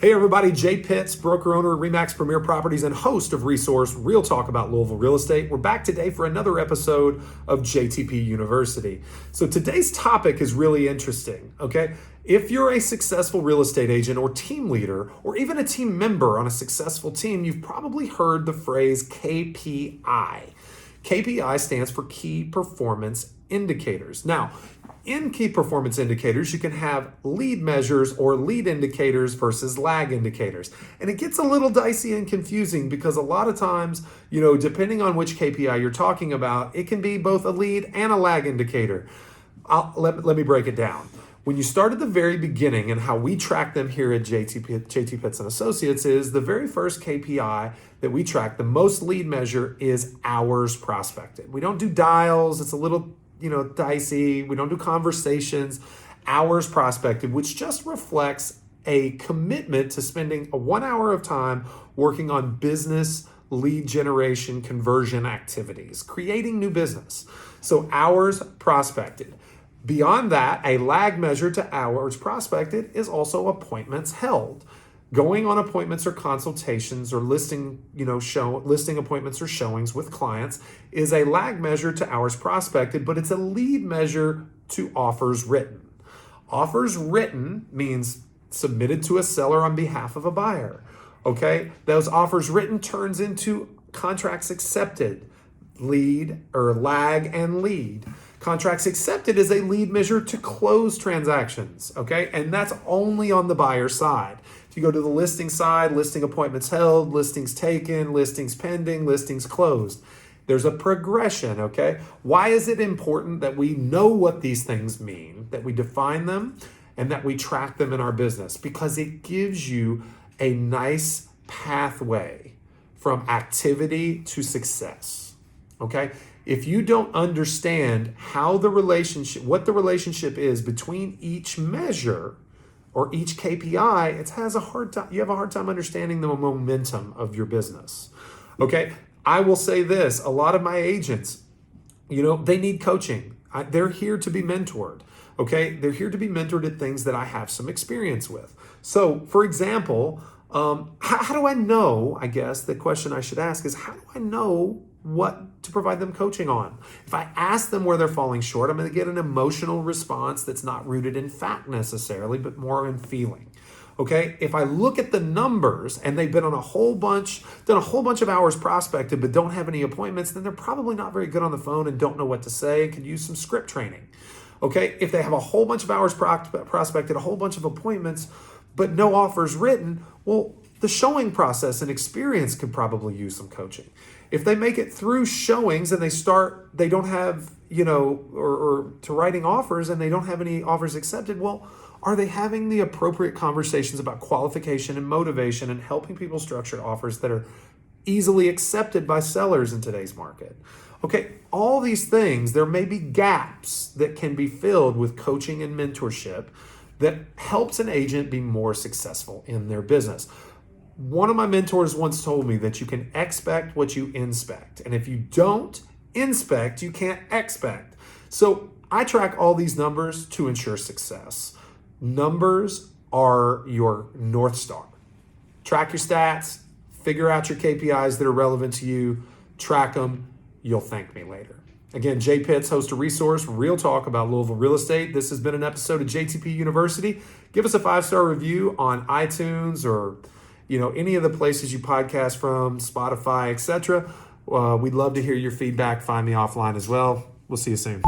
Hey everybody, Jay Pitts, broker owner, Remax Premier Properties, and host of Resource Real Talk about Louisville Real Estate. We're back today for another episode of JTPU University. So today's topic is really interesting, okay? If you're a successful real estate agent or team leader, or even a team member on a successful team, you've probably heard the phrase KPI. KPI stands for Key Performance Indicators. Now, in key performance indicators, you can have lead measures or lead indicators versus lag indicators. And it gets a little dicey and confusing because a lot of times, depending on which KPI you're talking about, it can be both a lead and a lag indicator. Let me break it down. When you start at the very beginning, and how we track them here at JT Pitts and Associates, is the very first KPI that we track, the most lead measure, is hours prospected. We don't do dials. It's a little dicey. We don't do conversations. Hours prospected, which just reflects a commitment to spending 1 hour of time working on business lead generation conversion activities, creating new business. So hours prospected. Beyond that, a lag measure to hours prospected is also appointments held. Going on appointments or consultations or listing appointments or showings with clients is a lag measure to hours prospected, but it's a lead measure to offers written. Offers written means submitted to a seller on behalf of a buyer. Okay, those offers written turns into contracts accepted, lead or lag and lead. Contracts accepted is a lead measure to close transactions, okay? And that's only on the buyer side. If you go to the listing side, listing appointments held, listings taken, listings pending, listings closed. There's a progression, okay? Why is it important that we know what these things mean, that we define them, and that we track them in our business? Because it gives you a nice pathway from activity to success, okay? If you don't understand what the relationship is between each measure or each KPI, you have a hard time understanding the momentum of your business. Okay, I will say this, a lot of my agents, they need coaching. They're here to be mentored. Okay, they're here to be mentored at things that I have some experience with. So, for example, how do I know, I guess the question I should ask is, how do I know what to provide them coaching on? If I ask them where they're falling short, I'm going to get an emotional response that's not rooted in fact necessarily, but more in feeling. Okay, if I look at the numbers and they've been on done a whole bunch of hours prospected but don't have any appointments, then they're probably not very good on the phone and don't know what to say and could use some script training. Okay, if they have a whole bunch of hours prospected, a whole bunch of appointments, but no offers written, well, the showing process and experience could probably use some coaching. If they make it through showings and they don't have, or to writing offers and they don't have any offers accepted, well, are they having the appropriate conversations about qualification and motivation and helping people structure offers that are easily accepted by sellers in today's market? Okay, all these things, there may be gaps that can be filled with coaching and mentorship that helps an agent be more successful in their business. One of my mentors once told me that you can expect what you inspect. And if you don't inspect, you can't expect. So I track all these numbers to ensure success. Numbers are your North Star. Track your stats, figure out your KPIs that are relevant to you, track them. You'll thank me later. Again, Jay Pitts, host of Resource Real Talk about Louisville Real Estate. This has been an episode of JTPU University. Give us a 5-star review on iTunes or any of the places you podcast from, Spotify, etc. We'd love to hear your feedback. Find me offline as well. We'll see you soon.